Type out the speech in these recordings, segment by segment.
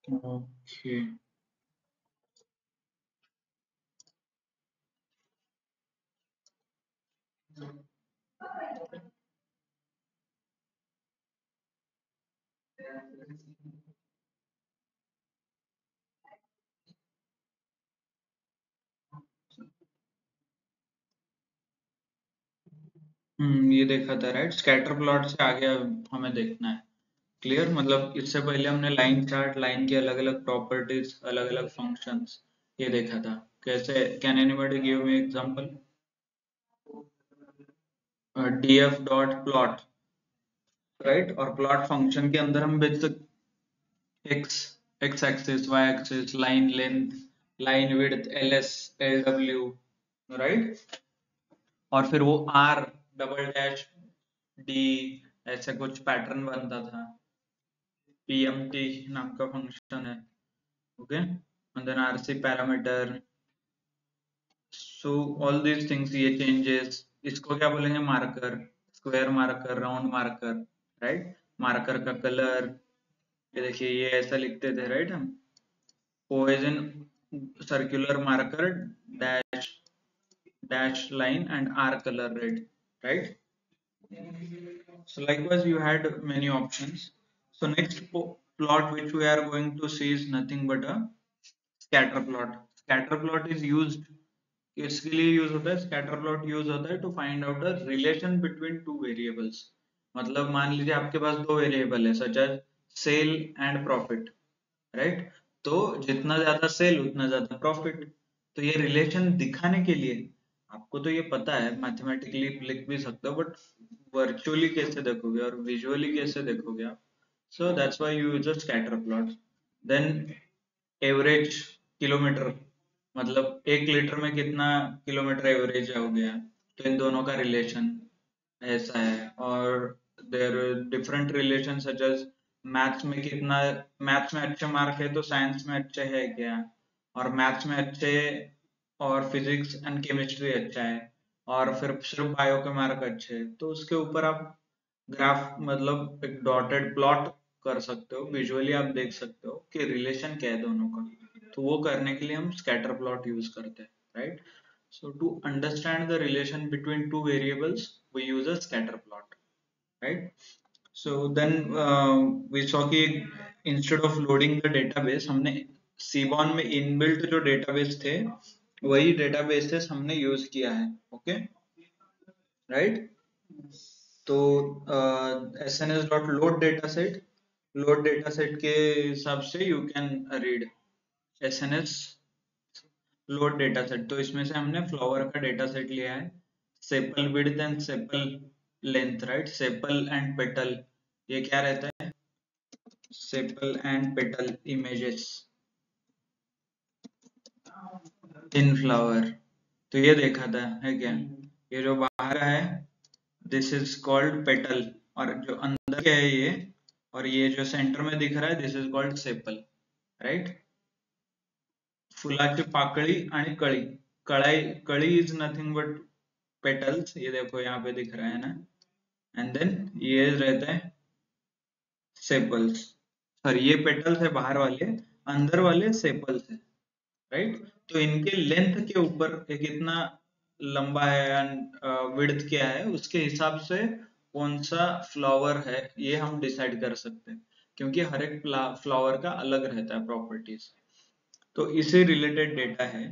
Okay. ये देखा था राइट, स्कैटर प्लॉट से आगे अब हमें देखना है। क्लियर, मतलब इससे पहले हमने लाइन चार्ट, लाइन की अलग अलग प्रॉपर्टीज, अलग अलग फंक्शंस ये देखा था। कैसे, can anybody give me example? df dot plot, right, और प्लॉट फंक्शन के अंदर हम भेज सकते x, x axis, y axis, line length, line width, ls, lw, right, और फिर वो r डबल डैश d, ऐसे कुछ पैटर्न बनता था। pmt नाम का फंक्शन है, okay, and then rc parameter. So all these things, ये चेंजेस, इसको क्या बोलेंगे? Marker, square marker, round marker, right. Marker का कलर, ये देखिए ये ऐसा लिखते थे राइट हम, पोइजन circular marker dash dash line and r color red, right? So likewise you had many options. So next plot which we are going to see is nothing but a scatter plot. Scatter plot is used, इसके लिए use होता है, scatter plot use होता है to find out a relation between two variables. मतलब मान लीजिए आपके पास दो वेरिएबल है, such as sale and profit, right. तो जितना ज्यादा सेल उतना ज्यादा प्रॉफिट। तो ये रिलेशन दिखाने के लिए, आपको तो ये पता है, मैथमेटिकली लिख भी सकते हो, बट वर्चुअली कैसे देखोगे और विजुअली कैसे देखोगे आप? So that's why you use a scatter plot. Then average kilometre, मतलब 1 लीटर में कितना किलोमीटर एवरेज हो गया, तो इन दोनों का रिलेशन ऐसा है। और there different relation such as maths में कितना, मैथ्स में अच्छे मार्क है तो साइंस में अच्छे है क्या, और मैथ्स में अच्छे और फिजिक्स एंड केमिस्ट्री अच्छा है, और फिर सिर्फ बायो के मार्क अच्छे हैं, तो उसके ऊपर आप ग्राफ, मतलब एक डॉटेड प्लॉट कर सकते हो, विजुअली आप देख सकते हो कि रिलेशन क्या है दोनों का। तो वो करने के लिए हम स्कैटर प्लॉट यूज करते हैं, right. So to understand the relation between two variables, we use a scatter plot, right? So then we saw कि instead of loading the database, हमने Seaborn में inbuilt जो database थे, वही databases हमने use किया है, okay, right? तो sns dot load dataset, load dataset के हिसाब से you can read sns load data set. तो इसमें से हमने फ्लावर का डेटा सेट लिया है, sepal width and sepal length, right, sepal and petal, ये क्या रहता है? Sepal and petal images in flower. तो ये देखा था, है क्या? ये जो बाहर है दिस इज कॉल्ड पेटल, और जो अंदर के है ये, और ये जो सेंटर में दिख रहा है this is called sepal, right. फुलाची पाकळी आणि कळी, कळाई, कळी इज नथिंग बट पेटल्स, ये देखो यहाँ पे दिख रहा है ना, एंड देन ये रहता है सेपल्स। सॉरी, ये पेटल्स है बाहर वाले, अंदर वाले सेपल्स है, राइट। तो इनके लेंथ के ऊपर ये कितना लंबा है एंड विड्थ क्या है, उसके हिसाब से कौन सा फ्लावर है ये हम डिसाइड कर सकते हैं, क्योंकि हर एक फ्लावर का अलग रहता है प्रॉपर्टीज। तो इसे रिलेटेड डेटा है।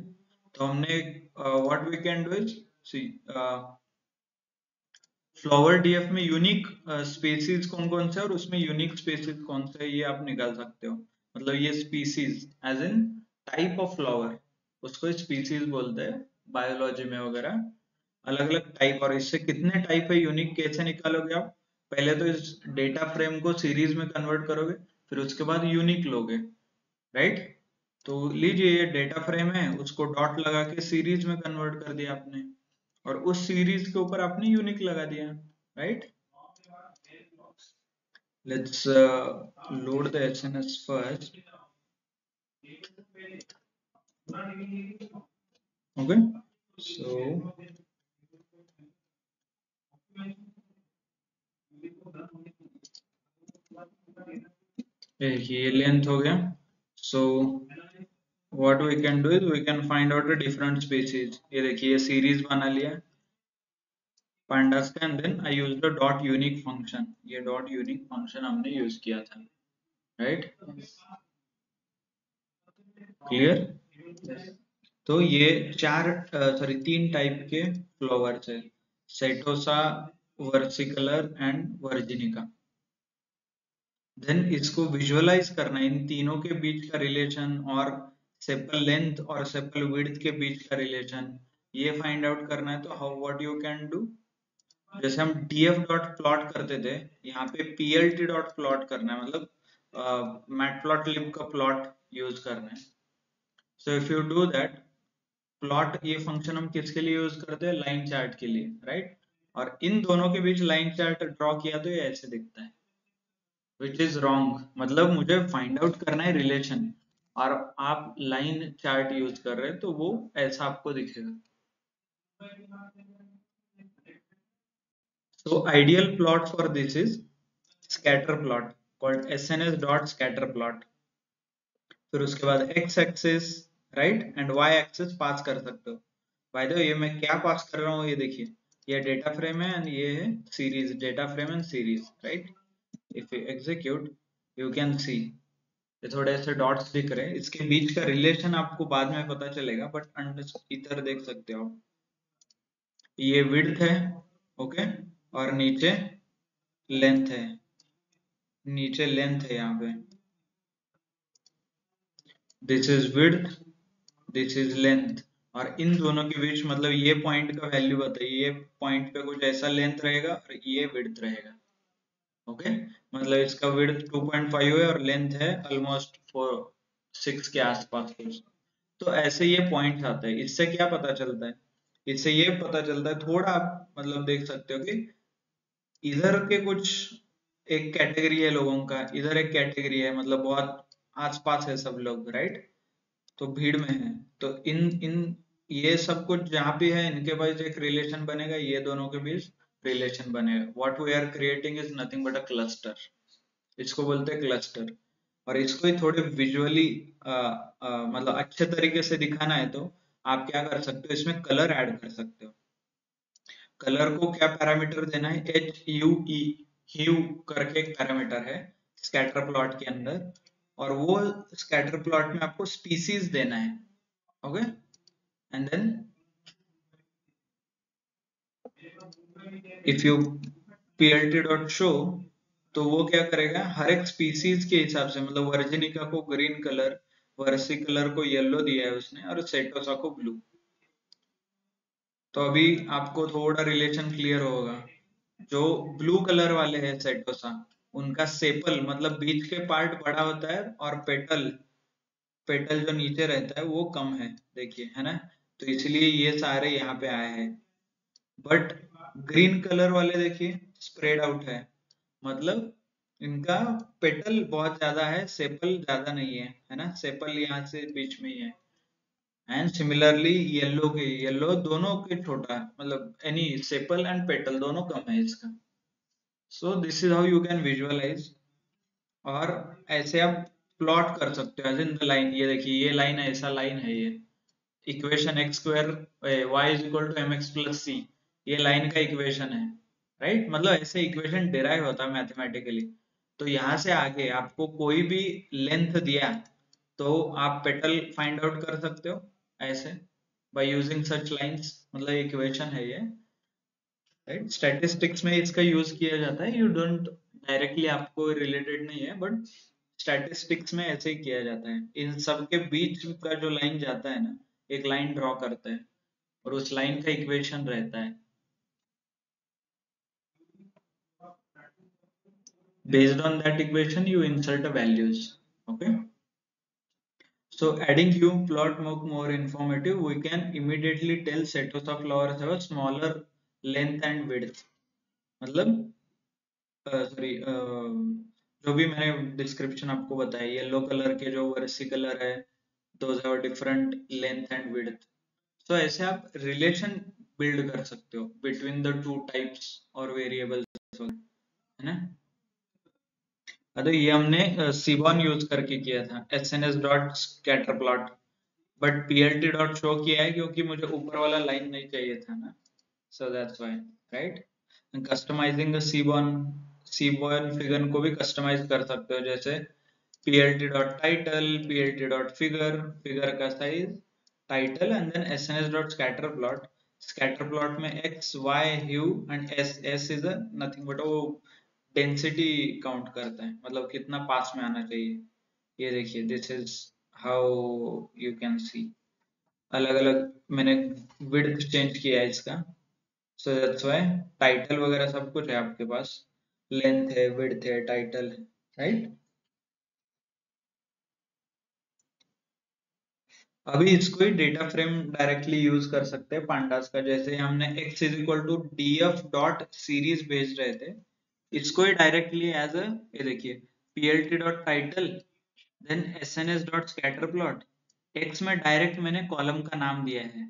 तो हमने what we can do is, see, flower D F में यूनिक स्पेसीज कौन कौन से और उसमें यूनिक स्पेसीज कौन से, ये आप निकाल सकते हो। मतलब ये species as in type of flower, उसको स्पीसीज बोलते हैं बायोलॉजी में वगैरह, अलग अलग टाइप। और इससे कितने टाइप है यूनिक कैसे निकालोगे आप? पहले तो इस डेटा फ्रेम को सीरीज में कन्वर्ट करोगे, फिर उसके बाद यूनिक लोगे, राइट। तो लीजिए ये डेटा फ्रेम है, उसको डॉट लगा के सीरीज में कन्वर्ट कर दिया आपने, और उस सीरीज के ऊपर आपने यूनिक लगा दिया, right. Let's load the SNS first. Okay, so ये लेंथ हो गया. So what we can do is we can find out a different species. ये देखिए ये सीरीज बना लिया pandas का, and then I used the dot unique function. ये dot unique function हमने यूज किया था, right? क्लियर? तो ये चार सॉरी तीन टाइप के फ्लावर्स है, सेटोसा, वर्सिकलर एंड वर्जिनिका. देन इसको विजुअलाइज करना है, इन तीनों के बीच का रिलेशन और सेपल लेंथ और सेपल विड्थ के बीच का रिलेशन ये फाइंड आउट करना है. तो how what you can do, जैसे हम df डॉट प्लॉट करते थे, यहाँ पे plt डॉट प्लॉट करना है, मतलब मैटप्लॉटलिब का प्लॉट यूज करना है. So if you do that, plot ये फंक्शन हम किसके लिए यूज करते हैं, लाइन चार्ट के लिए, राइट? और इन दोनों के बीच लाइन चार्ट ड्रॉ किया तो ये ऐसे दिखता है, विच इज रॉन्ग. मतलब मुझे फाइंड आउट करना है रिलेशन, और आप लाइन चार्ट यूज कर रहे हैं तो वो ऐसा आपको दिखेगा. So ideal plot for this is scatter plot called sns dot scatter plot. फिर उसके बाद x axis, right, and y axis pass कर सकते हो. बाय द वे ये मैं क्या पास कर रहा हूँ, ये देखिए, ये डेटा फ्रेम है एंड ये है series, data frame and series, right? If you execute you can सी ये थोड़े ऐसे डॉट्स दिख रहे हैं, इसके बीच का रिलेशन आपको बाद में पता चलेगा, बट इधर देख सकते हो आप, ये विड्थ है, ओके, और नीचे लेंथ है, नीचे लेंथ है यहाँ पे, this is width, this is length, और इन दोनों के बीच मतलब ये पॉइंट का वैल्यू बताइए, ये पॉइंट पे कुछ ऐसा लेंथ रहेगा और ये विड्थ रहेगा, ओके. मतलब इसका विड्थ 2.5 है और लेंथ है ऑलमोस्ट 6 के आसपास कुछ. तो ऐसे ये पॉइंट्स आते हैं, इससे क्या पता चलता है, इससे ये पता चलता है, थोड़ा आप मतलब देख सकते हो कि इधर के कुछ एक कैटेगरी है लोगों का, इधर एक कैटेगरी है, मतलब बहुत आसपास है सब लोग, राइट? तो भीड़ में है, तो इन इन ये सब कुछ जहाँ भी है इनके बीच एक रिलेशन बनेगा, ये दोनों के बीच रिलेशन बनेगा. What we are creating is nothing but a cluster, इसको बोलते हैं क्लस्टर. और इसको ही थोड़े विजुअली मतलब अच्छे तरीके से दिखाना है तो आप क्या कर सकते हो, इसमें कलर ऐड कर सकते हो. कलर को क्या पैरामीटर देना है, एच यू ई, ह्यू करके एक पैरामीटर है स्कैटर प्लॉट के अंदर, और वो स्कैटर प्लॉट में आपको स्पीसीज देना है, okay. And then if you plt dot show, तो वो क्या करेगा, हर एक स्पीसीज के हिसाब से, मतलब वर्जिनिका को ग्रीन कलर, वर्सी कलर को येलो दिया है उसने, और सेटोसा को ब्लू. तो अभी आपको थोड़ा रिलेशन क्लियर होगा. जो ब्लू कलर वाले हैं सेटोसा, उनका सेपल मतलब बीच के पार्ट बड़ा होता है, और पेटल, पेटल जो नीचे रहता है वो कम है, देखिए, है ना? तो इसलिए ये सारे यहाँ पे आए हैं. बट ग्रीन कलर वाले देखिए स्प्रेड आउट है, मतलब इनका पेटल बहुत ज्यादा है, सेपल ज्यादा नहीं है ना? सेपल यहाँ से बीच में ही है. एंड सिमिलरली येलो के, येलो दोनों के छोटा है, मतलब एनी सेपल एंड पेटल दोनों कम है इसका. So this is how you can visualise. और ऐसे आप प्लॉट कर सकते हो एज इन द लाइन. ये देखिए ये लाइन है, ऐसा लाइन है ये, equation x square y is equal to m x plus c, ये लाइन का इक्वेशन है, राइट? मतलब ऐसे इक्वेशन डिराइव होता है मैथमेटिकली. तो यहाँ से आगे आपको कोई भी लेंथ दिया तो आप पेटल फाइंड आउट कर सकते हो ऐसे, बाय यूजिंग सच लाइंस, मतलब इक्वेशन है ये, राइट? स्टैटिस्टिक्स में इसका यूज किया जाता है, यू डोंट डायरेक्टली, आपको रिलेटेड नहीं है, बट स्टैटिस्टिक्स में ऐसे ही किया जाता है. इन सब के बीच का जो लाइन जाता है ना, एक लाइन ड्रॉ करते हैं और उस लाइन का इक्वेशन रहता है. Based on that equation you insert the values, okay. So adding you plot more informative, we can immediately tell setosa flowers have a smaller length and width. मतलब sorry, जो भी मैंने डिस्क्रिप्शन आपको बताया, yellow colour के जो versicolor है, those have different length and width. So ऐसे आप रिलेशन बिल्ड कर सकते हो बिटवीन द टू टाइप्स और वेरिएबल्स, है ना? तो ये हमने सीबॉन यूज करके किया था, SNS dot scatter plot, but PLT dot show किया है क्योंकि मुझे ऊपर वाला लाइन नहीं चाहिए था ना, so that's why, right? And customizing the Seaborn figure को भी कस्टमाइज कर सकते हो, जैसे PLT dot title, PLT dot figure, figure का size, title, and then SNS dot scatter plot. Scatter plot में x, y, hue and s is a nothing but वो density count करता है, मतलब कितना पास में आना चाहिए। ये देखिए, this is how you can सी, अलग अलग मैंने विड्थ चेंज किया है इसका, सो दैट्स व्हाई टाइटल वगैरह सब कुछ है आपके पास, लेंथ है, विड्थ है, टाइटल है, राइट? अभी इसको ही डेटा फ्रेम डायरेक्टली यूज कर सकते हैं पांडास का, जैसे हमने x is equal to df dot series भेज रहे थे, इसको ही डायरेक्टली एज अ, ये देखिए, plt dot title, then sns dot scatter plot, x में डायरेक्ट मैंने कॉलम का नाम दिया है,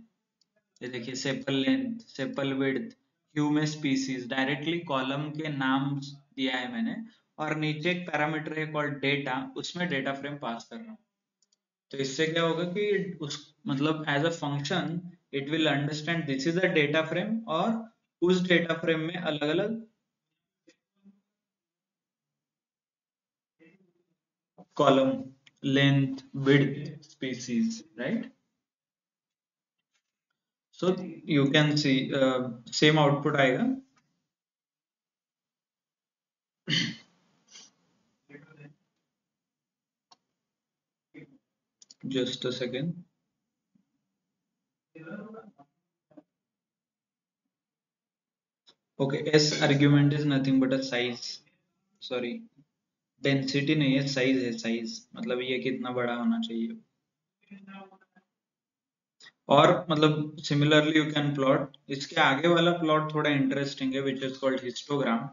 ये देखिए, sepal length, sepal width, hue में स्पीसीज, डायरेक्टली कॉलम के नाम दिया है मैंने, और नीचे एक पैरामीटर है कॉल्ड डेटा, उसमें डेटा फ्रेम पास कर रहा हूँ। तो इससे क्या होगा कि उस, मतलब as a function it will understand this is a data frame, और उस डेटा फ्रेम में अलग अलग column, length, width, species, right? So you can see same output आएगा। Just a second. Okay, s argument is nothing but a size, sorry, density नहीं है, size है, size मतलब ये कितना बड़ा होना चाहिए। और मतलब सिमिलरली यू कैन प्लॉट, इसके आगे वाला प्लॉट थोड़ा इंटरेस्टिंग है, which is called histogram.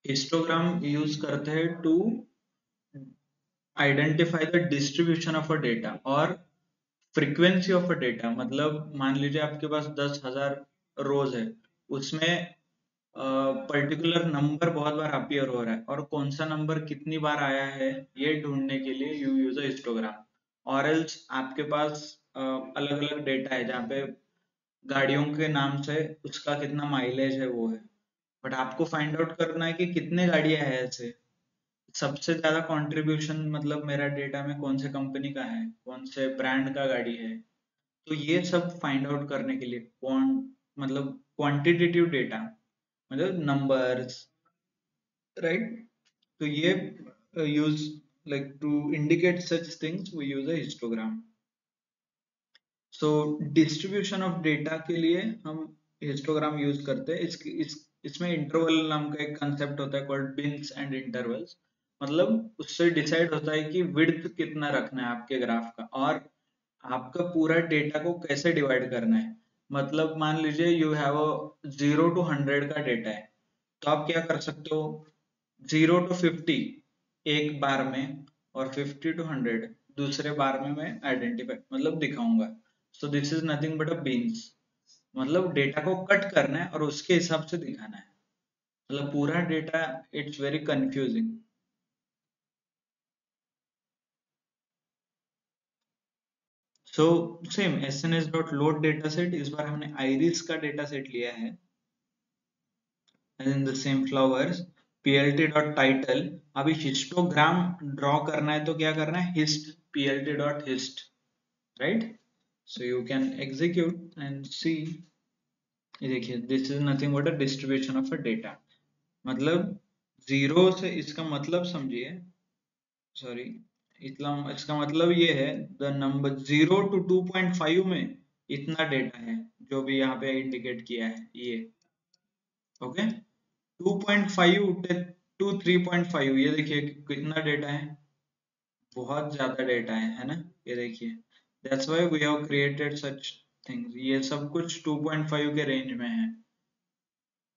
Histogram use करते हैं to identify the distribution of a data और फ्रीक्वेंसी ऑफ अ डेटा, मतलब मान लीजिए आपके पास 10,000 रोज है, उसमें पर्टिकुलर नंबर बहुत बार अपीयर हो रहा है, और कौन सा नंबर कितनी बार आया है ये ढूंढने के लिए यू यूज अ हिस्टोग्राम। और एल्स आपके पास अलग अलग डेटा है जहाँ पे गाड़ियों के नाम से उसका कितना माइलेज है वो है, बट आपको फाइंड आउट करना है कि कितने गाड़ियां हैं ऐसे, सबसे ज्यादा कंट्रीब्यूशन मतलब मेरा डेटा में कौन से कंपनी का है, कौन से ब्रांड का गाड़ी है। तो ये सब फाइंड आउट करने के लिए कौन, मतलब क्वांटिटेटिव डेटा, मतलब नंबर्स, राइट? तो ये use, like to indicate such things we use a histogram. So distribution of data के लिए हम हिस्टोग्राम यूज करते हैं। इसमें इंटरवल नाम का एक कंसेप्ट होता है कॉल्ड बिन्स एंड इंटरवल्स, मतलब उससे डिसाइड होता है कि विड्थ कितना रखना है आपके ग्राफ का, और आपका पूरा डेटा को कैसे डिवाइड करना है। मतलब मान लीजिए यू हैव अ 0 to 100 का डेटा है, तो आप क्या कर सकते हो, 0 to 50 एक बार में, और 50 to 100 दूसरे बार में मैं आइडेंटिफाई मतलब दिखाऊंगा। सो this is nothing but a beans, मतलब डेटा को कट करना है और उसके हिसाब से दिखाना है, मतलब पूरा data, it's very confusing. So same SNS dot load data set, इस बार हमने आइरिस का डेटा सेट लिया है, in the same flowers, plt dot title। अभी हिस्टोग्राम ड्रॉ करना है तो क्या करना है, hist, plt dot hist, right? So you can execute and see, ये देखिए, this is nothing but a distribution of a data, मतलब जीरो से, इसका मतलब समझिए, सॉरी, इतना, इसका मतलब ये है, द नंबर 0 to 2.5 में इतना डेटा है, जो भी यहाँ पे इंडिकेट किया है ये, ओके, 2.5 टू 3.5, ये देखिए कितना डेटा है, बहुत ज्यादा डेटा है ना? ये देखिए, that's why we have created such things, ये सब कुछ 2.5 के रेंज में है,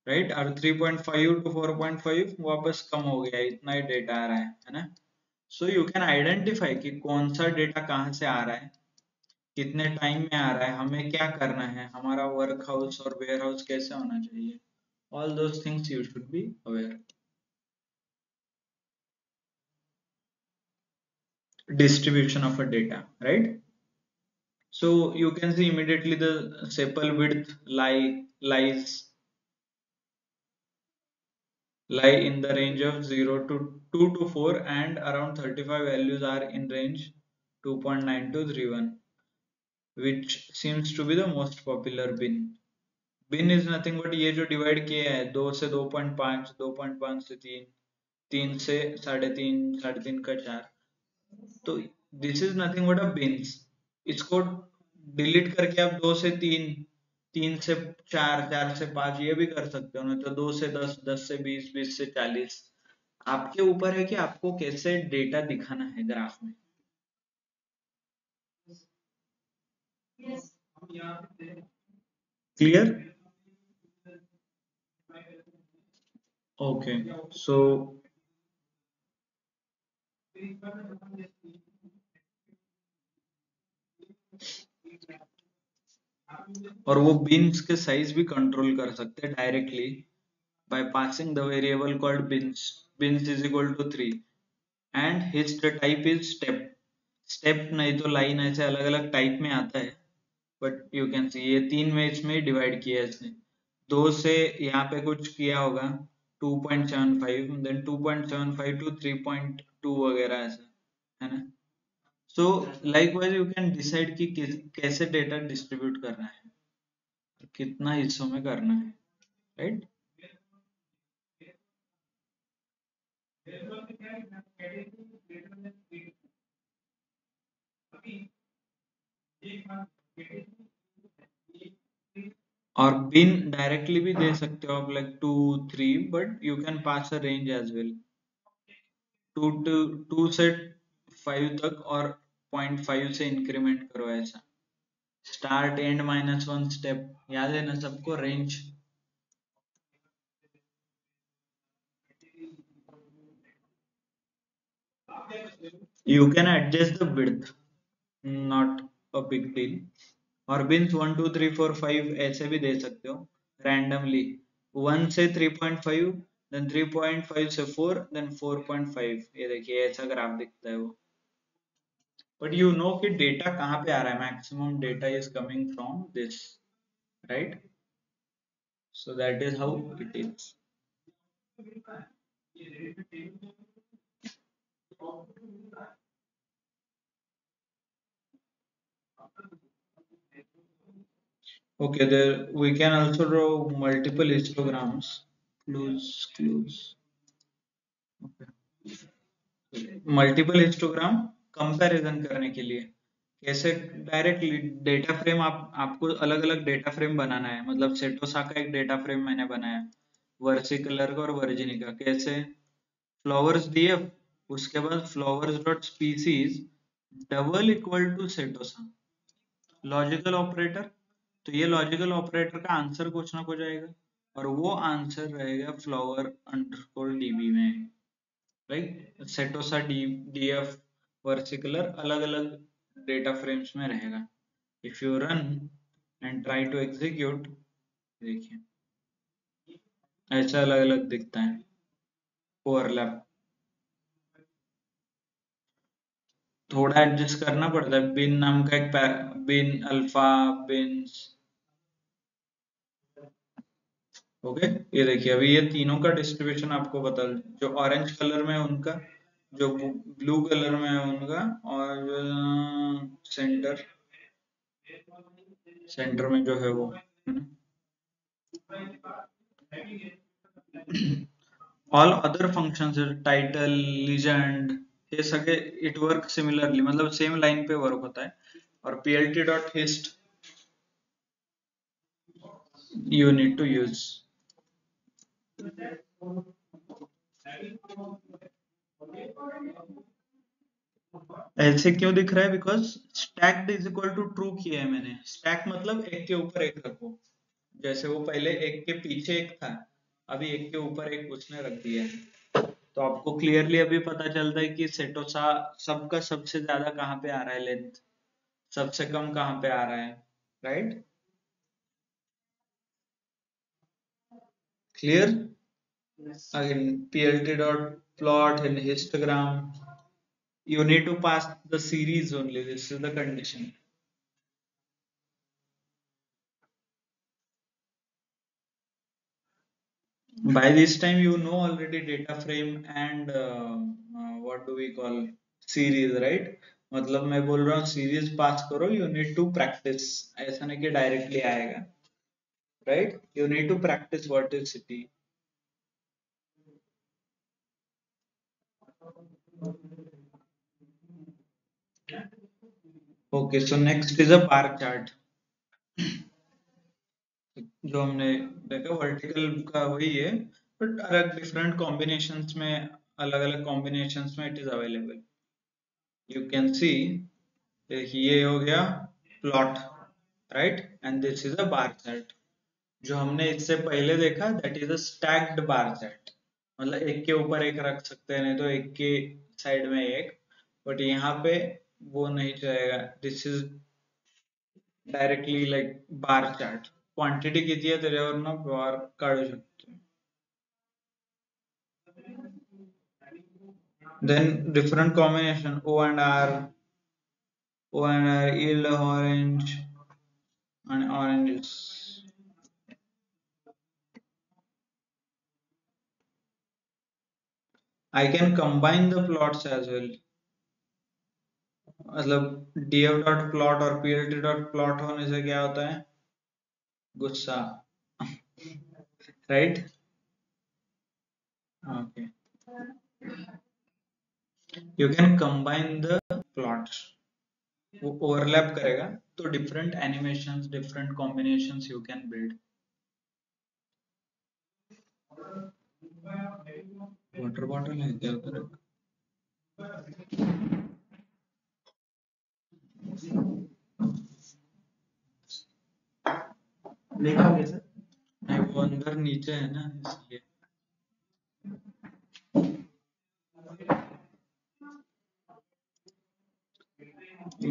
राइट? और 3.5 to 4.5 वापस कम हो गया, इतना ही डेटा आ रहा है ना? सो यू कैन आइडेंटिफाई कि कौन सा डेटा कहाँ से आ रहा है, कितने टाइम में आ रहा है, हमें क्या करना है, हमारा वर्क हाउस और वेयर हाउस कैसे होना चाहिए, all those things you should be aware. distribution of a data, right? So you can see immediately the sepal width lie in the range of 0 to 2 to 4, and around 35 values are in range 2.9 to 31, which seems to be the most popular bin. Bin is nothing but ये जो divide किया है 2 से 2.5, 2.5 से 3, 3 से 3.5, 3.5 का 4, तो this is nothing but a beans. इसको डिलीट करके आप 2 से 3, 3 से 4, 4 से 5 ये भी कर सकते हो ना, तो 2 से 10, 10 से 20, 20 से 40, आपके ऊपर है कि आपको कैसे डेटा दिखाना है ग्राफ में। क्लियर? ओके, सो और वो बीन्स के साइज भी कंट्रोल कर सकते हैं directly by passing the variable called bins is equal to 3 and his type is step नहीं तो लाइन, ऐसे अलग अलग टाइप में आता है, बट यू कैन सी ये 3 में इसमें डिवाइड किया है इसने। 2 से यहाँ पे कुछ किया होगा 2.75, देन 2.75 टू 3.2 वगैरह ऐसा, है ना। सो लाइकवाइज यू कैन डिसाइड कि कैसे डेटा डिस्ट्रीब्यूट करना है, कितना हिस्सों में करना है, राइट। और बिन डायरेक्टली भी दे सकते हो आप, like 2 3, but you can pass a range as well, 2 से 5 तक, और 0.5 से इंक्रीमेंट करो ऐसा। स्टार्ट एंड -1 स्टेप, याद है ना सबको range. You can adjust the width, not a big deal. और बिन्स 1 2 3 4 5 ऐसे भी दे सकते हो रैंडमली, 1 से 3.5, देन 3.5 से 4, देन 4.5, ये देखिए ऐसा ग्राफ दिखता है वो। बट यू नो कि डेटा कहाँ पे आ रहा है, maximum data is coming from this, right. So that is how it is. Okay, there we can also draw multiple histograms. Clues. Multiple histogram comparison करने के लिए कैसे, डायरेक्टली डेटा फ्रेम आपको अलग अलग डेटा फ्रेम बनाना है, मतलब सेटोसा का एक डेटा फ्रेम मैंने बनाया, वर्सिकलर का और वर्जिनी का, कैसे फ्लावर्स डीएफ, उसके बाद flowers dot species double equal to setosa, logical operator, तो ये लॉजिकल ऑपरेटर का आंसर कुछ ना कुछ आएगा, और वो आंसर रहेगा फ्लावर अंडरस्कोर डीबी में, राइट। सेटोसा डीएफ वर्सिकुलर अलग अलग डेटा फ्रेम्स में रहेगा। If you run and try to execute, देखिए ऐसा अलग अलग दिखता है, ओवरलैप, थोड़ा एडजस्ट करना पड़ता है। बिन नाम का एक बिन अल्फा बिन्स, ओके। ये देखिए अभी ये तीनों का डिस्ट्रीब्यूशन आपको बता, जो ऑरेंज कलर में है उनका, जो ब्लू कलर में है उनका, और सेंटर सेंटर में जो है वो, है ना। All other functions title legend, ये सगे इट वर्क सिमिलरली, मतलब सेम लाइन पे वर्क होता है। और plt dot hist you need to use. ऐसे क्यों दिख रहा है, because stacked is equal to true किया है मैंने। स्टैक मतलब एक के ऊपर एक रखो, जैसे वो पहले एक के पीछे एक था, अभी एक के ऊपर एक उसने रख दिया है, तो आपको क्लियरली अभी पता चलता है कि सेटोसा सबका सबसे ज्यादा कहाँ पे आ रहा है लेंथ, सबसे कम कहाँ पे आ रहा है, right. Clear? Again plt dot plot and histogram, You need to pass the series only. This is the condition. By this time you know already data frame and what do we call series, right? मतलब मैं बोल रहा हूँ series पास करो, you need to practice. ऐसा नहीं कि directly आएगा, right? You need to practice what is city. Okay, so next is a bar chart. जो हमने देखा वर्टिकल का वही है, बट अलग डिफरेंट कॉम्बिनेशंस में, अलग अलग कॉम्बिनेशंस में it is available. You can सी ये हो गया plot, right, and this is a bar chart. जो हमने इससे पहले देखा that is a stacked bar chart, मतलब एक के ऊपर एक रख सकते हैं, नहीं तो एक के साइड में एक, बट यहाँ पे वो नहीं चलेगा. This is directly like bar chart. Quantity किती आहे त्याच्यावरनं बार काढू शकतो. Then different combination O and R, yield orange and oranges. I can combine the plots as well. मतलब df dot plot और plt dot plot होने से क्या होता है? गुस्सा, right? Okay. You can combine the plots. वो overlap करेगा तो different animations, different combinations you can build. Water bottle है क्या उधर? लेगा होंगे सर? नहीं, वो अंदर नीचे है ना, इसलिए.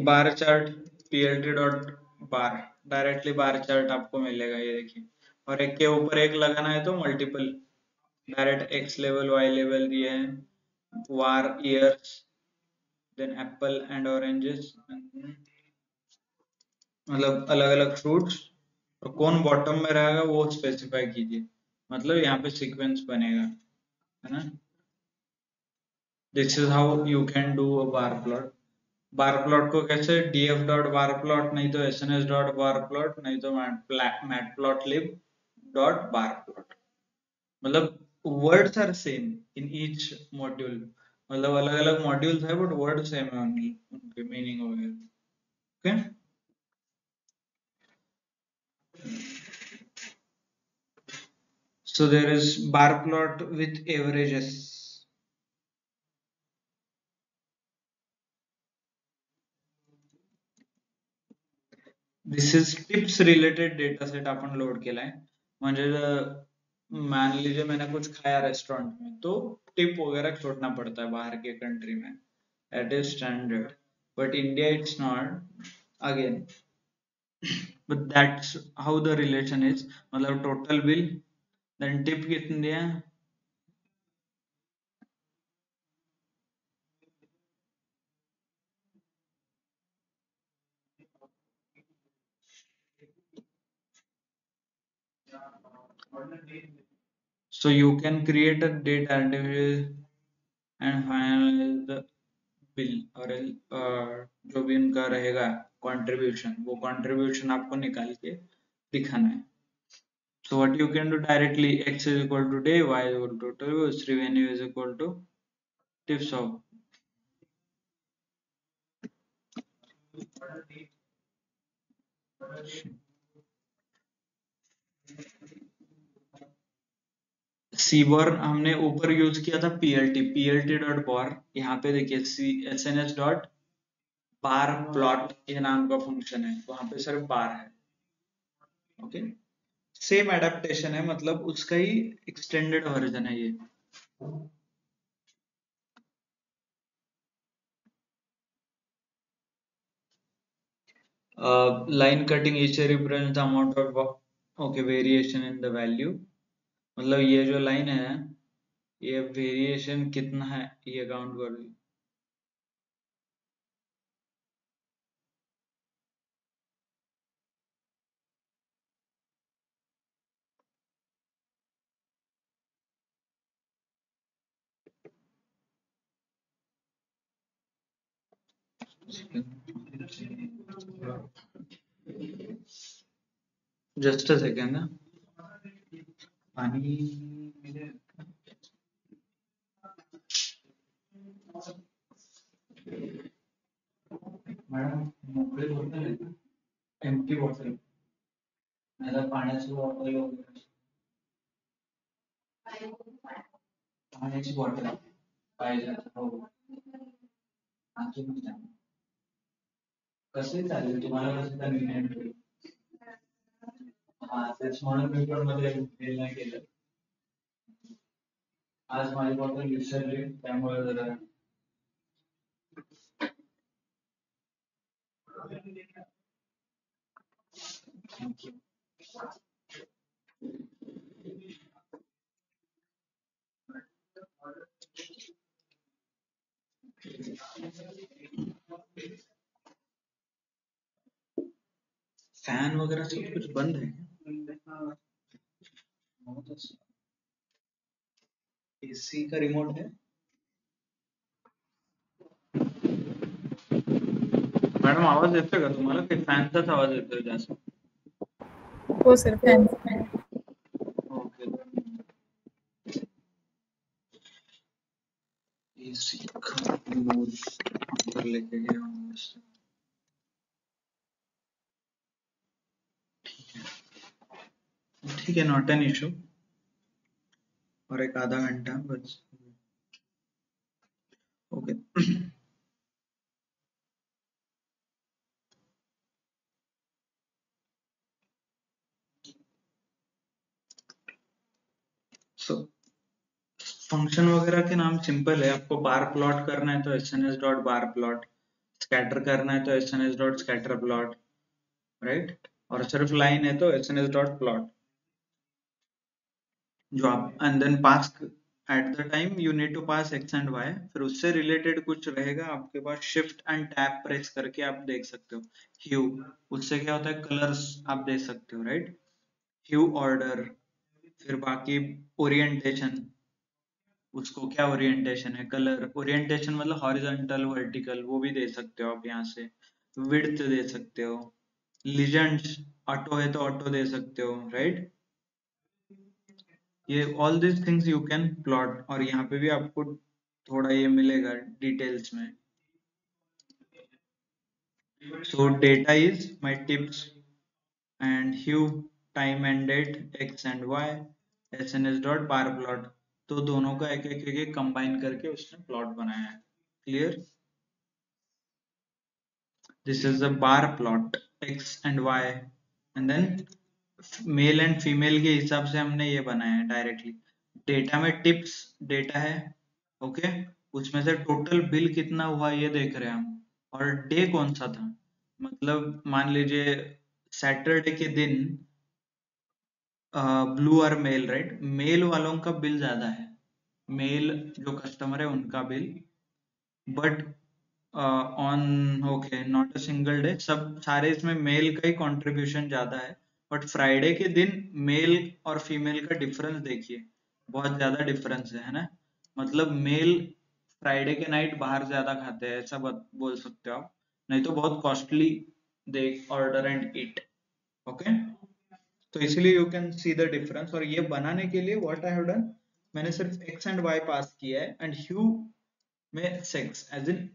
बार चार्ट plt डॉट बार, डायरेक्टली बार चार्ट आपको मिलेगा, ये देखिए. और एक के ऊपर एक लगाना है तो multiple, direct x level y level दिए हैं, war years, then apple and oranges, मतलब अलग अलग फ्रूट्स, और कौन बॉटम में रहेगा वो स्पेसिफाई कीजिए, मतलब यहाँ पे सीक्वेंस बनेगा, है ना. This is how you can do a bar plot. Bar plot को कैसे, df डॉट बार प्लॉट, नहीं तो sns डॉट बार प्लॉट, नहीं तो matplotlib डॉट बार प्लॉट. मतलब words are same in each module, मतलब अलग अलग मॉड्यूल्स है बट वर्ड सेम है, उनके मीनिंग वगैरह. Okay. So there is bar plot with averages. This is tips related data set आपण लोड केलाय. म्हणजे मान लीजिए मैंने कुछ खाया रेस्टोरेंट में, तो टिप वगैरह छोड़ना पड़ता है बाहर के कंट्री में, that is standard, but India it's not again. But that's how the relation is, मतलब total bill, then tip कितनी है. So you can create a data and finalize the bill, और जो भी उनका रहेगा कंट्रीब्यूशन, वो कंट्रीब्यूशन आपको निकाल के दिखाना है. So what you can do directly, x is equal to day, y is equal to total, revenue is equal to tips of. सीबॉर हमने ऊपर यूज किया था plt डॉट बॉर, यहाँ पे देखिए sns डॉट बार प्लॉट ये नाम का फंक्शन है, वहां पे सिर्फ बार है. ओके. सेम एडेप्टेशन है, मतलब उसका ही एक्सटेंडेड वर्जन है ये. line cutting each represents the amount of okay variation in the value. मतलब ये जो लाइन है, ये वेरिएशन कितना है ये काउंट कर लो. जस्ट अ सेकेंड ना, पानी मेरे मॅडम मोकळे बॉटल आहे ना, एम्प्टी बॉटल, मला पाण्याची बॉटल वगैरे, पाण्याची बॉटल पाहिजे हो, अजून कसं चालेल तुम्हाला, कसं कन्व्हिनियंट होईल. हा तेच म्हणून मी पण मध्ये मेल नाही केलं. आज माझी बॉटल विसरली त्यामुळे जरा फैन वगैरह सब कुछ बंद है क्या? एसी का रिमोट है मॅडम, आवाज येतोय का तुम्हाला? काही फॅनचाच आवाज येतोय जास्त. हो सर, फॅन. ओके, एसी का रिमोट अंदर लेके गया हूँ. ठीक है, नॉट एन इशू. और एक आधा घंटा बस. ओके. सो फंक्शन वगैरह के नाम सिंपल है. आपको बार प्लॉट करना है तो SNS dot bar plot, scatter करना है तो SNS dot scatter plot, right. और सिर्फ लाइन है तो एसएनएस डॉट प्लॉट. जो आप and then pass at the time you need to pass X and Y. फिर उससे रिलेटेड कुछ रहेगा आपके पास, शिफ्ट एंड टैब प्रेस करके आप देख सकते हो. ह्यू, उससे क्या होता है, कलर्स आप देख सकते हो, राइट. ह्यू ऑर्डर. फिर बाकी ओरिएंटेशन, उसको क्या ओरिएंटेशन है, कलर ओरिएंटेशन मतलब हॉरिजॉन्टल वर्टिकल, वो भी दे सकते हो आप यहाँ से. विड्थ दे सकते हो. लीजेंड्स, ऑटो है तो ऑटो दे सकते हो, राइट. ये all this things you can plot. और यहाँ पे भी आपको थोड़ा ये मिलेगा डिटेल्स में. So data is my tips and hue, time and date, X and Y, SNS dot bar plot. तो दोनों का एक कंबाइन करके उसने प्लॉट बनाया है. Clear? This is a bar plot, x and y, and then male and female के हिसाब से हमने ये बनाया है डायरेक्टली. डेटा में टिप्स डेटा है, ओके. उसमें से टोटल बिल कितना हुआ ये देख रहे हैं हम, और डे कौन सा था. मतलब मान लीजिए सैटरडे के दिन ब्लू और मेल, राइट. मेल वालों का बिल ज्यादा है, मेल जो कस्टमर है उनका bill. But on, okay, not a single day, सब सारे इसमें मेल का ही कंट्रीब्यूशन ज्यादा है. बट फ्राइडे के दिन मेल और फीमेल का डिफरेंस देखिए, बहुत ज्यादा डिफरेंस है ना. मतलब मेल फ्राइडे के नाइट बाहर ज्यादा खाते हैं, ऐसा बोल सकते हो आप. नहीं तो बहुत costly they order and eat, okay. तो इसलिए you can see the difference. और ये बनाने के लिए व्हाट आई हैव डन, मैंने सिर्फ एक्स एंड वाई पास किया है, एंड ह्यू में sex as in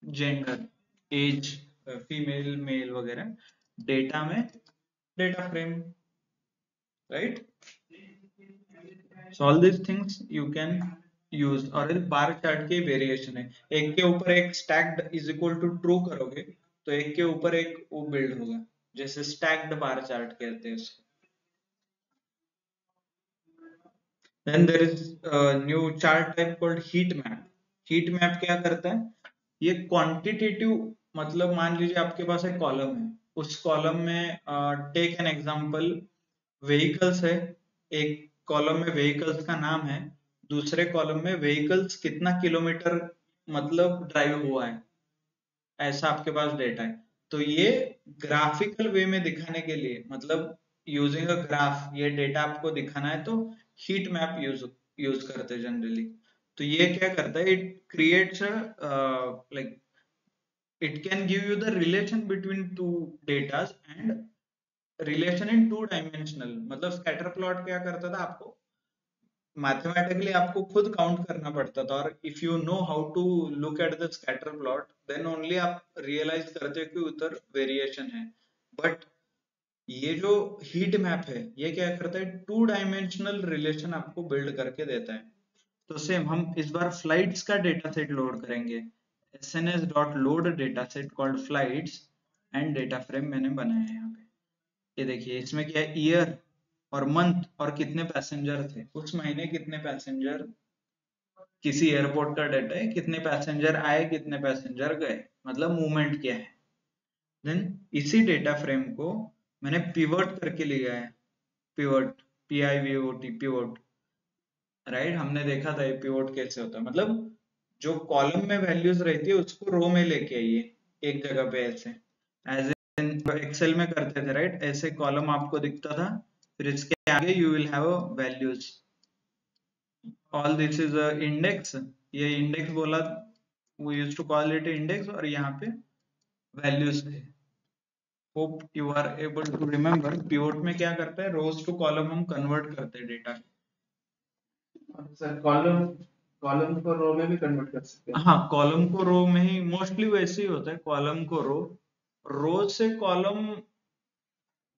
gender, as, female male वगैरह. डेटा में data frame, right. So all this things you can use. और इस बार चार्ट के वेरिएशन है, एक के ऊपर एक stacked is equal to true करोगे तो एक के ऊपर एक वो बिल्ड होगा, जैसे स्टैक्ड बार चार्ट कहते हैं इसको. Then there is a new chart type called heat map. Heat map क्या करता है, ये क्वांटिटेटिव, मतलब मान लीजिए आपके पास एक कॉलम है, उस कॉलम में टेक एन एग्जांपल, व्हीकल्स है. एक कॉलम में व्हीकल्स का नाम है, दूसरे कॉलम में व्हीकल्स कितना किलोमीटर मतलब ड्राइव हुआ है, ऐसा आपके पास डेटा है. तो ये ग्राफिकल वे में दिखाने के लिए, मतलब यूजिंग अ ग्राफ, ये डेटा आपको दिखाना है तो हीट मैप यूज करते हैं जनरली. तो ये क्या करता है, it creates like it can give you the relation between two datas and relation in two dimensional. मतलब scatter plot क्या करता था, आपको मैथमेटिकली आपको खुद काउंट करना पड़ता था, और if you know how to look at the scatter plot then only आप रियलाइज करते हो कि उधर वेरिएशन है. बट ये जो हीट मैप है ये क्या करता है, टू डायमेंशनल रिलेशन आपको बिल्ड करके देता है. तो सेम हम इस बार फ्लाइट्स का डेटा सेट लोड करेंगे. sns.load data set called flights and data frame मैंने बनाया है यहाँ पे. ये देखिए इसमें क्या है, ईयर और मंथ और कितने पैसेंजर थे उस महीने, कितने पैसेंजर, किसी एयरपोर्ट का डाटा है, कितने पैसेंजर आए कितने पैसेंजर गए, मतलब मूवमेंट क्या है. देन इसी डेटा फ्रेम को मैंने पिवट करके लिया है. Pivot, PIVOT, pivot, right. हमने देखा था ये पिवट कैसे होता है, मतलब जो कॉलम में वैल्यूज रहती है उसको रो में लेके आइए एक जगह पे, ऐसे एज इन एक्सेल में करते थे, राइट. ऐसे कॉलम आपको दिखता था, फिर इसके आगे you will have values. All this is a index. ये इंडेक्स बोला, we used to call it index, और यहाँ पे वैल्यूज थे. Hope you are able to remember. Pivot में क्या करता है, रोज टू कॉलम हम कन्वर्ट करते हैं डेटा. सर कॉलम कॉलम को रो में भी कन्वर्ट कर सकते हैं. हाँ, कॉलम को रो में ही मोस्टली वैसे ही होता है, कॉलम को रो, रो से कॉलम.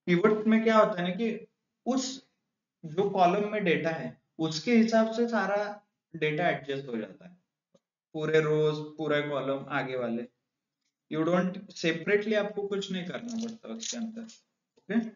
पिवट में क्या होता है ना कि उस जो कॉलम में डेटा है उसके हिसाब से सारा डेटा एडजस्ट हो जाता है, पूरे रोज पूरे कॉलम आगे वाले. यू डोंट सेपरेटली, आपको कुछ नहीं करना पड़ता उसके अंदर. ओके.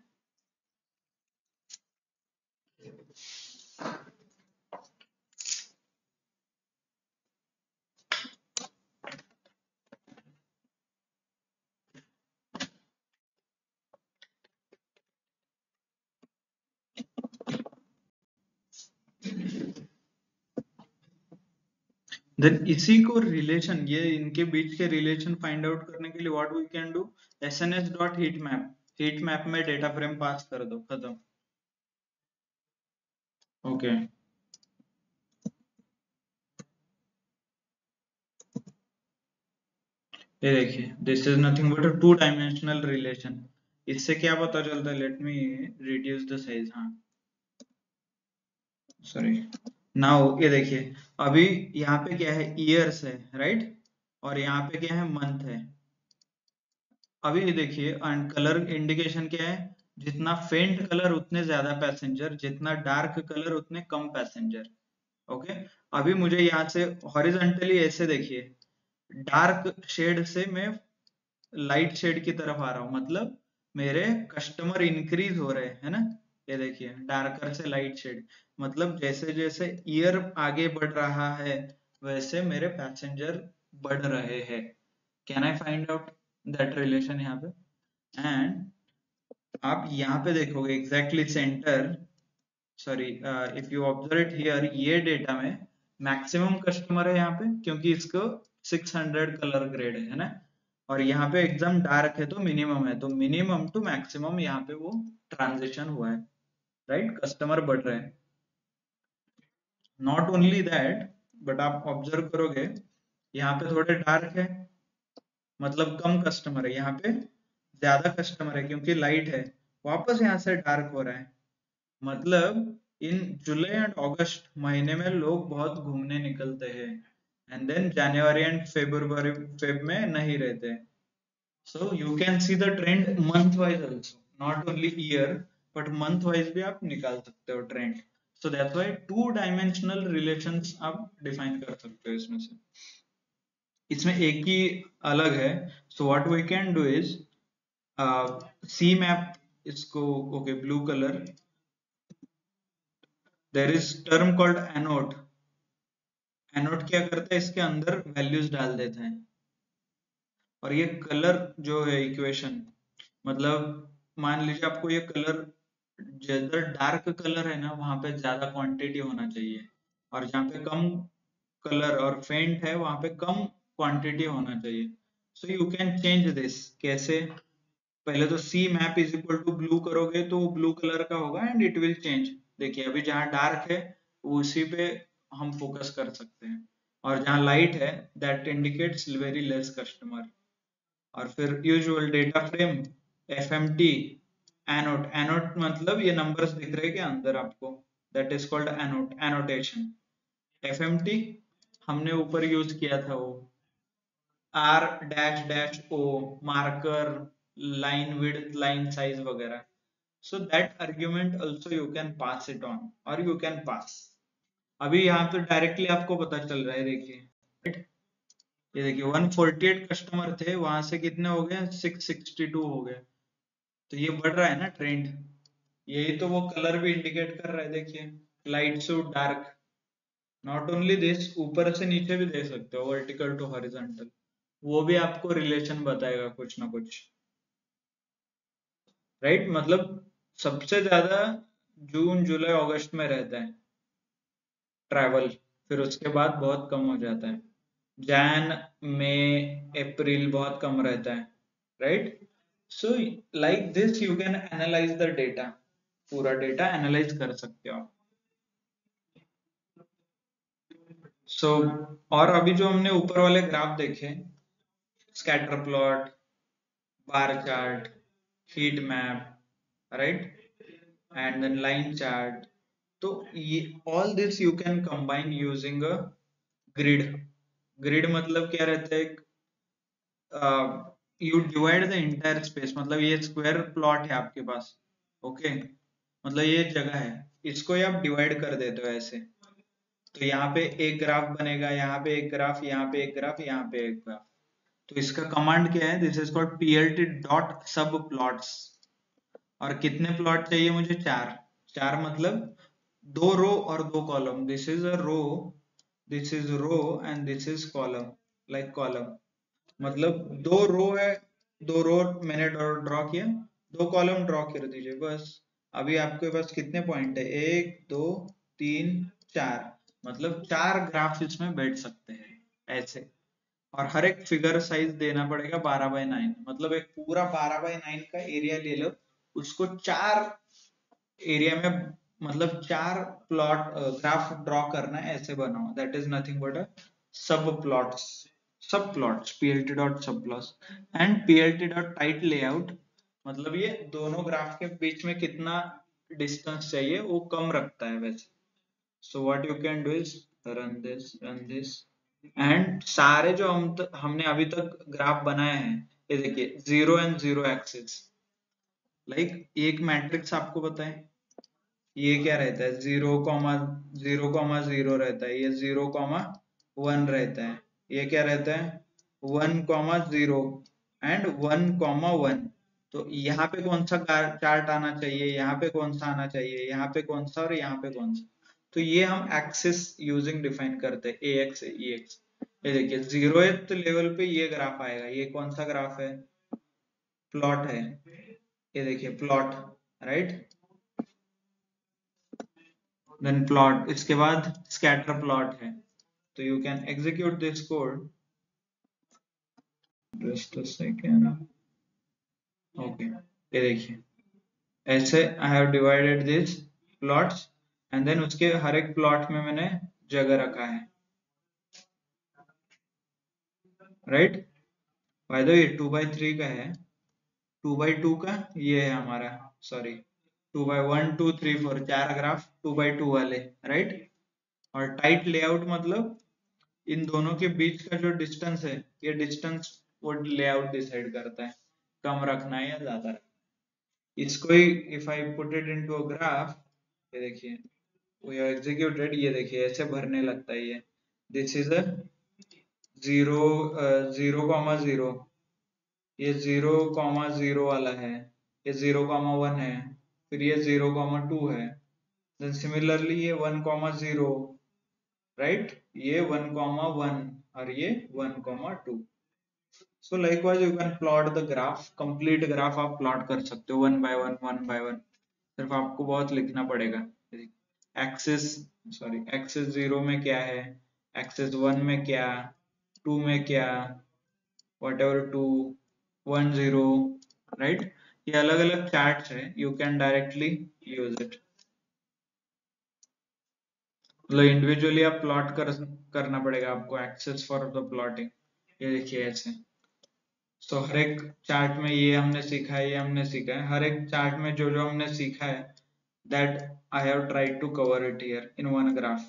देन इसी को रिलेशन, ये इनके बीच के रिलेशन फाइंड आउट करने के लिए what we can do, sns.heatmap, heat map में डेटा फ्रेम पास कर दो, खत्म. ओके. ये देखिए this is nothing but a two dimensional relation. इससे क्या पता चलता है, let me reduce the size. हाँ सॉरी. नाउ ये देखिए, अभी यहाँ पे क्या है, ईयर्स है, राइट, और यहाँ पे क्या है, मंथ है. अभी ये देखिए कलर इंडिकेशन क्या है, जितना फेंट कलर उतने ज्यादा पैसेंजर, जितना डार्क कलर उतने कम पैसेंजर. ओके. अभी मुझे यहाँ से हॉरिजॉन्टली ऐसे देखिए, डार्क शेड से मैं लाइट शेड की तरफ आ रहा हूँ, मतलब मेरे कस्टमर इंक्रीज हो रहे हैं ना. ये देखिए डार्कर से लाइट शेड, मतलब जैसे जैसे ईयर आगे बढ़ रहा है वैसे मेरे पैसेंजर बढ़ रहे हैं. Can I find out that relation यहाँ पे. एंड आप यहाँ पे देखोगे exactly centre, sorry if you observe it here, ये डेटा में मैक्सिमम कस्टमर है यहाँ पे क्योंकि इसको 600 कलर ग्रेड है ना, और यहाँ पे एकदम डार्क है तो मिनिमम है, तो मिनिमम टू मैक्सिमम यहाँ पे वो ट्रांजिशन हुआ है, राइट. कस्टमर बढ़ रहे हैं. नॉट ओनली दैट, बट आप ऑब्जर्व करोगे यहाँ पे थोड़े डार्क है, मतलब कम कस्टमर है, यहाँ पे ज्यादा कस्टमर है क्योंकि लाइट है, वापस यहाँ से डार्क हो रहा है. मतलब इन जुलाई एंड अगस्त महीने में लोग बहुत घूमने निकलते हैं, and then January and February Feb में नहीं रहते. So you can see the trend month wise also, not only year, but month wise भी आप निकाल सकते हो trend. So that's why two dimensional relations आप define कर सकते हो इसमें से. इसमें एक ही अलग है. So what we can do is C map, इसको okay blue color, there is term called anode. Anode क्या करता है, इसके अंदर values डाल देता है, और ये कलर जो है इक्वेशन, मतलब मान लीजिए आपको ये कलर, जिधर डार्क कलर है ना वहां पे ज्यादा क्वांटिटी होना चाहिए, और जहाँ पे कम कलर और फेंट है वहां पे कम क्वांटिटी होना चाहिए. So you can change this. कैसे, पहले तो c map is equal to blue करोगे तो वो ब्लू कलर का होगा एंड इट विल चेंज. देखिए अभी जहाँ डार्क है उसी पे हम फोकस कर सकते हैं, और जहाँ लाइट है that indicates very less customer. और फिर usual data frame, FMT, annot. Annot मतलब ये नंबर्स दिख रहे हैं क्या अंदर आपको, that is called annot, annotation. FMT हमने ऊपर यूज किया था वो R dash dash O, marker, line width, line size वगैरह। So that argument also you can pass it on or you can pass। अभी यहाँ पे डायरेक्टली आपको पता चल रहा है, देखिए right? ये देखिए 148 कस्टमर थे, वहां से कितने हो गए, 662 हो गए। तो ये बढ़ रहा है ना ट्रेंड। यही तो वो कलर भी इंडिकेट कर रहा है, देखिए light to dark. Not only this, ऊपर से नीचे भी दे सकते हो, वर्टिकल टू हॉरिजॉन्टल, वो भी आपको रिलेशन बताएगा कुछ ना कुछ, राइट? मतलब सबसे ज्यादा जून जुलाई अगस्त में रहता है ट्रैवल, फिर उसके बाद बहुत कम हो जाता है। जैन मई अप्रैल बहुत कम रहता है, right? So like this you can analyse the data, पूरा डेटा एनालाइज कर सकते हो आप। सो और अभी जो हमने ऊपर वाले ग्राफ देखे, scatter plot, bar chart, heat map, right, and then line chart, तो ये all this you can combine using a grid. Grid मतलब क्या रहता है, you divide the entire space, मतलब ये स्क्वायर प्लॉट है आपके पास, ओके मतलब ये जगह है, इसको ही आप डिवाइड कर देते हो ऐसे। तो यहाँ पे एक ग्राफ बनेगा, यहाँ पे एक ग्राफ, यहाँ पे एक ग्राफ, यहाँ पे एक ग्राफ। तो इसका कमांड क्या है, this is called plt dot सब प्लॉट्स। और कितने प्लॉट चाहिए मुझे, चार। चार मतलब दो रो और दो column, this is a row, this is row and this is column, like column. मतलब दो रो है, दो रो मैंने ड्रॉ किया, दो कॉलम ड्रॉ कर दीजिए बस। अभी आपके पास कितने पॉइंट है, एक दो तीन चार, मतलब चार ग्राफ इसमें बैठ सकते हैं ऐसे। और हर एक फिगर साइज देना पड़ेगा 12x9, मतलब एक पूरा 12x9 का एरिया ले लो, उसको चार एरिया में, मतलब चार प्लॉट ग्राफ ड्रॉ करना है, ऐसे बनाओ, दैट इज नथिंग बट अ सब प्लॉट्स। सब प्लॉट्स plt डॉट सब plots and plt dot tight layout, मतलब ये दोनों ग्राफ के बीच में कितना डिस्टेंस चाहिए वो कम रखता है वैसे। So what you can do is run this and सारे जो हमने अभी तक ग्राफ बनाए हैं, ये देखिए 0 एंड 0 एक्सिस, लाइक एक मैट्रिक्स आपको बताएं, ये क्या रहता है, 0, 0, 0 रहता है, ये 0, 1 रहता है, ये क्या रहता है 1, 0 एंड 1, 1। तो यहाँ पे कौन सा चार्ट आना चाहिए, यहाँ पे कौन सा आना चाहिए, यहाँ पे कौन सा और यहाँ पे कौन सा, तो ये हम एक्सिस यूजिंग डिफाइन करते हैं, AX EX। ये देखिए 0th लेवल पे ये ग्राफ आएगा, ये कौन सा ग्राफ है, प्लॉट है, ये देखिए प्लॉट, राइट, देन प्लॉट, इसके बाद स्कैटर प्लॉट है। तो you can execute this code, just a second, okay. ये देखिए ऐसे I have divided this plots and then उसके हर एक प्लॉट में मैंने जगह रखा है, right. By the way 2x3 का है, 2x2 का ये है हमारा, सॉरी 2x1 2 3 4 चार ग्राफ 2x2 वाले, राइट। और टाइट लेआउट मतलब इन दोनों के बीच का जो डिस्टेंस है, ये डिस्टेंस वो लेआउट डिसाइड करता है, कम रखना है या ज्यादा रखना। इसको ही if I put it into a graph, ये देखिए वी आर एग्जीक्यूटेड, ये देखिए ऐसे भरने लगता है ये, दिस इज अ 0, 0, 0, ये 0, 0 वाला है, ये 0, 1 है, फिर ये 0, 2 है, देन सिमिलरली ये 1, 0, राइट, ये 1, 1 और ये 1, 2। सो likewise you can plot the graph, complete graph आप प्लॉट कर सकते हो 1 by 1, 1 by 1, सिर्फ आपको बहुत लिखना पड़ेगा। एक्सिस, सॉरी एक्सिस 0 में क्या है, एक्सिस 1 में क्या, 2 में क्या, whatever 2, 1, 0, राइट। ये अलग अलग चार्ट्स है, you can directly use it, मतलब इंडिविजुअली आप प्लॉट करना पड़ेगा आपको, एक्सेस फॉर द प्लॉटिंग। ये देखिए ऐसे, सो हर एक चार्ट में ये हमने सीखा है, ये हमने सीखा है, हर एक चार्ट में जो जो हमने सीखा है that I have tried to cover it here in one graph.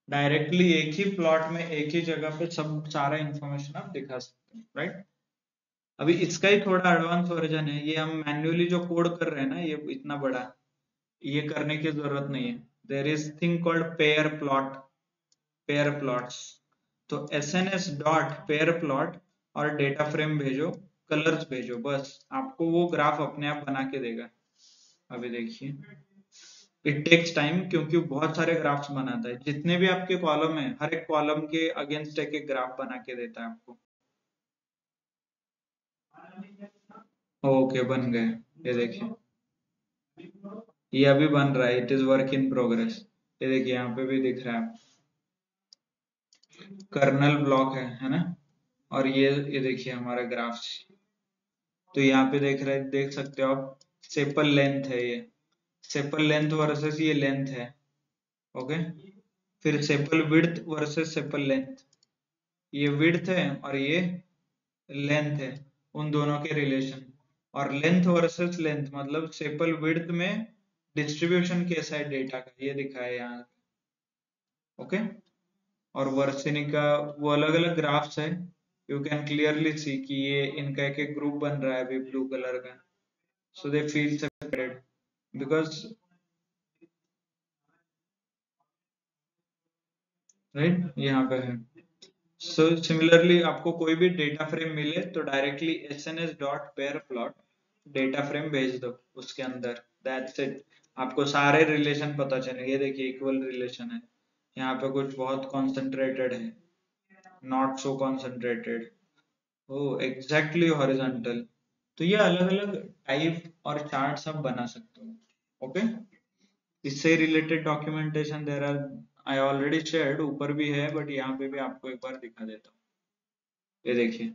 Directly एक ही प्लॉट में एक ही जगह पे सब सारा इंफॉर्मेशन आप दिखा सकते हैं, राइट? अभी इसका ही थोड़ा एडवांस वर्जन है, ये हम मैन्युअली जो कोड कर रहे हैं ना, ये इतना बड़ा, ये करने की जरूरत नहीं है। There is thing called pair plot, pair plots. तो एसएनएस डॉट पेयर प्लॉट और डेटा फ्रेम भेजो, कलर्स भेजो, बस आपको वो ग्राफ अपने आप बना के देगा। अभी देखिए, इट टेक्स टाइम क्योंकि बहुत सारे ग्राफ्स बनाता है, जितने भी आपके कॉलम है हर एक कॉलम के अगेंस्ट एक ग्राफ बना के देता है आपको। ओके, बन गए, ये देखिए, ये अभी बन रहा है, it is work in progress. ये देखिए यहाँ पे भी दिख रहा है, कर्नल ब्लॉक है ना? और ये देखिए हमारा ग्राफ, तो यहाँ पे देख सकते हो आप, सेपल लेंथ है ये, सेपल लेंथ वर्सेस ये लेंथ है, ओके। फिर sepal width versus sepal length, ये विड्थ है और ये लेंथ है, उन दोनों के रिलेशन। और लेंथ वर्सेस लेंथ मतलब सेपल विड्थ में डिस्ट्रीब्यूशन कैसा है डेटा का, ये दिखा है यहाँ, ओके। और वर्सिनी का वो अलग अलग ग्राफ्स है, यू कैन क्लियरली सी कि ये इनका एक एक ग्रुप बन रहा है अभी ब्लू कलर का, so they feel separated because, right, यहाँ पे है। सो सिमिलरली आपको कोई भी डेटा फ्रेम मिले तो directly SNS dot pair plot data frame भेज दो उसके अंदर, दैट्स इट। आपको सारे रिलेशन पता चलेंगे, ये देखिए इक्वल रिलेशन है, यहाँ पे कुछ बहुत कॉन्सेंट्रेटेड है, not so concentrated, or exactly horizontal. तो ये अलग अलग टाइप और चार्ट्स आप बना सकते हो, ओके। इससे related documentation there are, I already shared, ऊपर भी है बट यहाँ पे भी आपको एक बार दिखा देता हूँ। ये देखिए,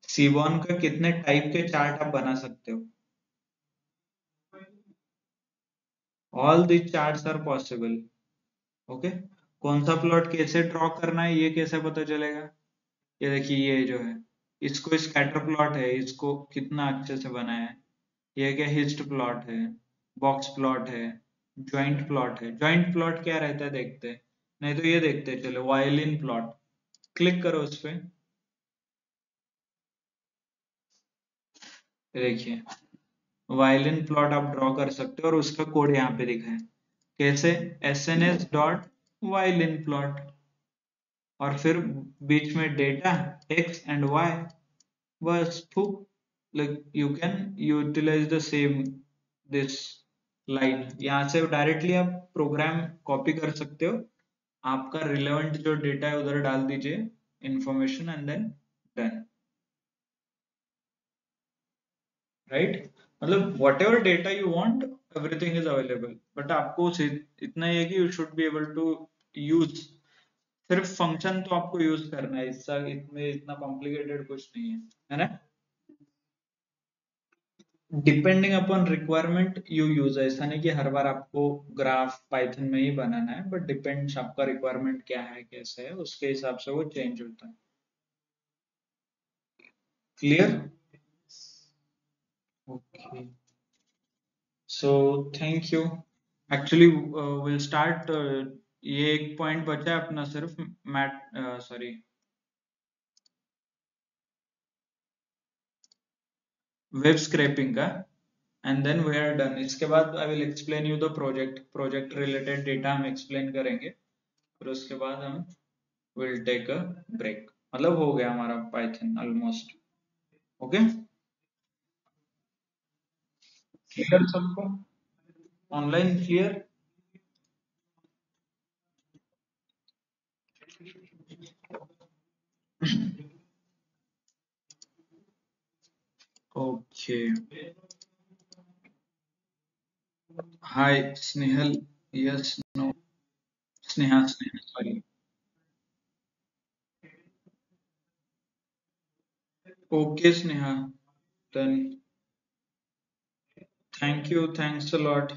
सीबॉन का कितने टाइप के चार्ट आप बना सकते हो, all this charts are possible, okay. कौन सा प्लॉट कैसे ड्रॉ करना है ये कैसे पता चलेगा, ये देखिए ये जो है, इसको स्कैटर प्लॉट है, इसको कितना अच्छे से बनाया है। ये क्या हिस्ट प्लॉट है, बॉक्स प्लॉट है, ज्वाइंट प्लॉट है। ज्वाइंट प्लॉट क्या रहता है देखते हैं, नहीं तो ये देखते हैं, चलो वायलिन प्लॉट, क्लिक करो उस पे, देखिए वायलिन प्लॉट आप ड्रॉ कर सकते हो और उसका कोड यहाँ पे दिखा है, कैसे, S N S dot violin plot, और फिर बीच में डेटा एक्स एंड वाई, बस फुक, like you can utilise the same this line, यहाँ से डायरेक्टली आप प्रोग्राम कॉपी कर सकते हो, आपका रिलेवेंट जो डेटा है उधर डाल दीजिए information and then done, right? मतलब whatever data you want, everything is available, but आपको इतना ही है कि you should be able to use, सिर्फ फंक्शन तो आपको यूज करना है, इसका इसमें इतना कॉम्प्लिकेटेड कुछ नहीं है ना? Depending upon requirement you use, ऐसा नहीं कि हर बार आपको ग्राफ पाइथन में ही बनाना है, बट डिपेंड्स आपका रिक्वायरमेंट क्या है कैसे है, उसके हिसाब से वो चेंज होता है। Clear? Okay, so thank you. Actually will start, ये एक पॉइंट बचा है अपना सिर्फ, मैट, सॉरी, वेब स्क्रैपिंग का, and then we are done. इसके बाद I will explain you the project related data हम एक्सप्लेन करेंगे, फिर उसके बाद हम विल टेक अ ब्रेक, मतलब हो गया हमारा पाइथन ऑलमोस्ट, ओके। क्लियर सबको, online clear? Okay, hi Snehal, yes, no, Sneha, Sneha sorry, okay Sneha, then thank you, thanks a lot.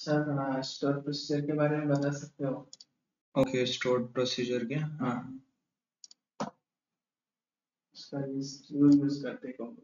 Sir store procedure के बारे में बता सकते हो? ओके, स्टोर प्रोसीजर के, हाँ उसका यूज करते कौन?